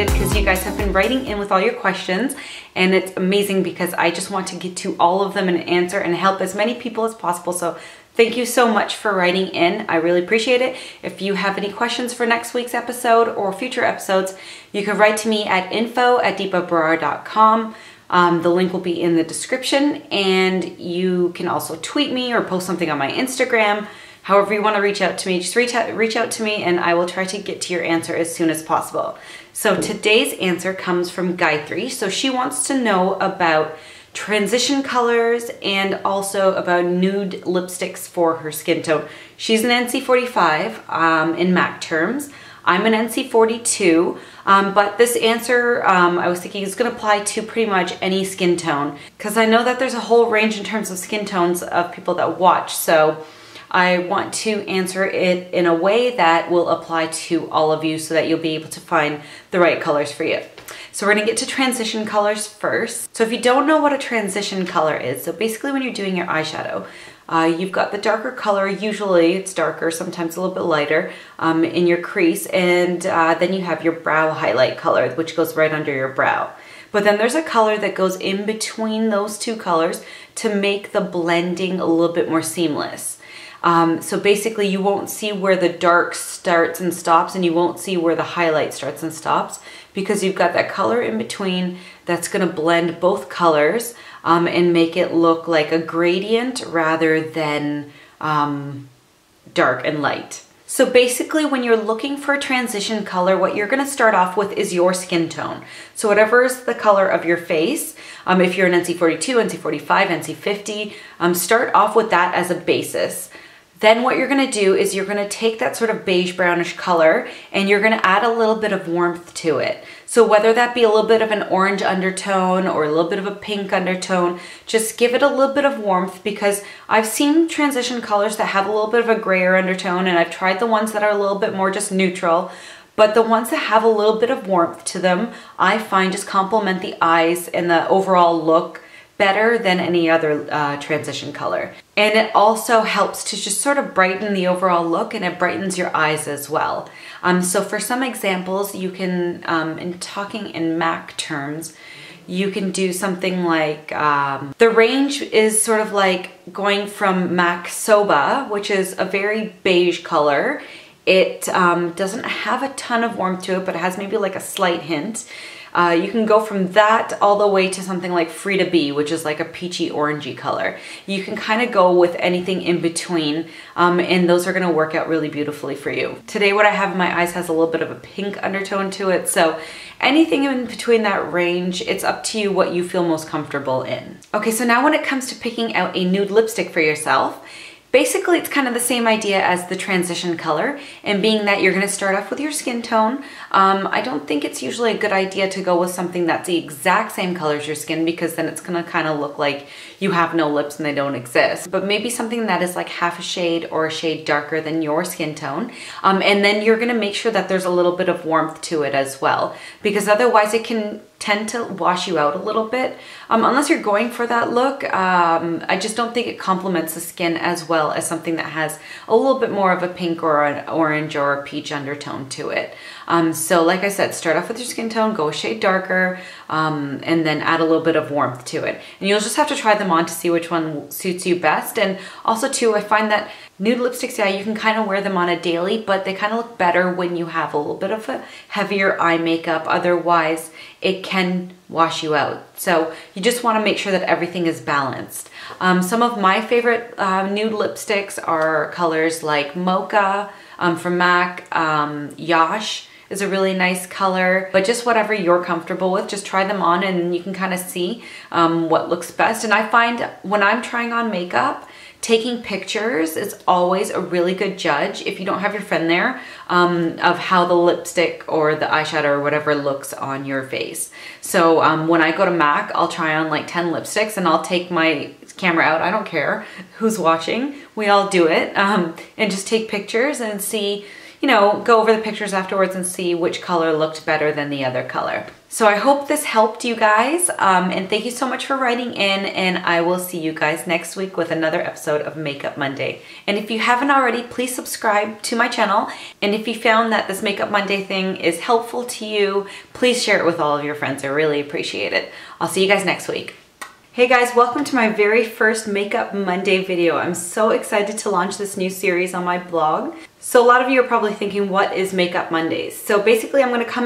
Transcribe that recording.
excited because you guys have been writing in with all your questions, and it's amazing because I just want to get to all of them and answer and help as many people as possible. So thank you so much for writing in. I really appreciate it. If you have any questions for next week's episode or future episodes, you can write to me at info@deepaberar.com. The link will be in the description, and you can also tweet me or post something on my Instagram. However you want to reach out to me, just reach out to me and I will try to get to your answer as soon as possible. So today's answer comes from Gayatri. So she wants to know about transition colors and also about nude lipsticks for her skin tone. She's an NC45 in MAC terms. I'm an NC42, but this answer I was thinking is going to apply to pretty much any skin tone, because I know that there's a whole range in terms of skin tones of people that watch. So I want to answer it in a way that will apply to all of you so that you'll be able to find the right colors for you. So we're gonna get to transition colors first. So if you don't know what a transition color is, so basically when you're doing your eyeshadow, you've got the darker color, usually it's darker, sometimes a little bit lighter, in your crease, and then you have your brow highlight color, which goes right under your brow. But then there's a color that goes in between those two colors to make the blending a little bit more seamless. So basically you won't see where the dark starts and stops, and you won't see where the highlight starts and stops, because you've got that color in between that's going to blend both colors and make it look like a gradient rather than dark and light. So basically when you're looking for a transition color, what you're going to start off with is your skin tone. So whatever is the color of your face, if you're an NC42, NC45, NC50, start off with that as a basis. Then what you're gonna do is you're gonna take that sort of beige brownish color and you're gonna add a little bit of warmth to it. So whether that be a little bit of an orange undertone or a little bit of a pink undertone, just give it a little bit of warmth, because I've seen transition colors that have a little bit of a grayer undertone, and I've tried the ones that are a little bit more just neutral. But the ones that have a little bit of warmth to them, I find just complement the eyes and the overall look better than any other transition color. And it also helps to just sort of brighten the overall look, and it brightens your eyes as well. So for some examples, you can, in talking in MAC terms, you can do something like, the range is sort of like going from MAC Soba, which is a very beige color. It doesn't have a ton of warmth to it, but it has maybe like a slight hint. You can go from that all the way to something like Frida B, which is like a peachy orangey color. You can kind of go with anything in between, and those are going to work out really beautifully for you. Today what I have in my eyes has a little bit of a pink undertone to it, so anything in between that range, it's up to you what you feel most comfortable in. Okay, so now when it comes to picking out a nude lipstick for yourself, basically, it's kind of the same idea as the transition color, and being that you're going to start off with your skin tone, I don't think it's usually a good idea to go with something that's the exact same color as your skin, because then it's going to kind of look like you have no lips and they don't exist. But maybe something that is like half a shade or a shade darker than your skin tone, and then you're going to make sure that there's a little bit of warmth to it as well, because otherwise it can tend to wash you out a little bit. Unless you're going for that look, I just don't think it complements the skin as well as something that has a little bit more of a pink or an orange or a peach undertone to it. So like I said, start off with your skin tone, go a shade darker, and then add a little bit of warmth to it. And you'll just have to try them on to see which one suits you best. And also too, I find that nude lipsticks, yeah, you can kind of wear them on a daily, but they kind of look better when you have a little bit of a heavier eye makeup. Otherwise, it can wash you out. So you just want to make sure that everything is balanced. Some of my favorite nude lipsticks are colors like Mocha from MAC, Yash is a really nice color, but just whatever you're comfortable with, just try them on and you can kind of see what looks best. And I find when I'm trying on makeup, taking pictures is always a really good judge, if you don't have your friend there, of how the lipstick or the eyeshadow or whatever looks on your face. So when I go to MAC, I'll try on like 10 lipsticks and I'll take my camera out. I don't care who's watching. We all do it, and just take pictures and see, you know, go over the pictures afterwards and see which color looked better than the other color. So I hope this helped you guys, and thank you so much for writing in, and I will see you guys next week with another episode of Makeup Monday. And if you haven't already, please subscribe to my channel, and if you found that this Makeup Monday thing is helpful to you, please share it with all of your friends. I really appreciate it. I'll see you guys next week. Hey guys, welcome to my very first Makeup Monday video. I'm so excited to launch this new series on my blog. So a lot of you are probably thinking, what is Makeup Mondays? So basically I'm going to come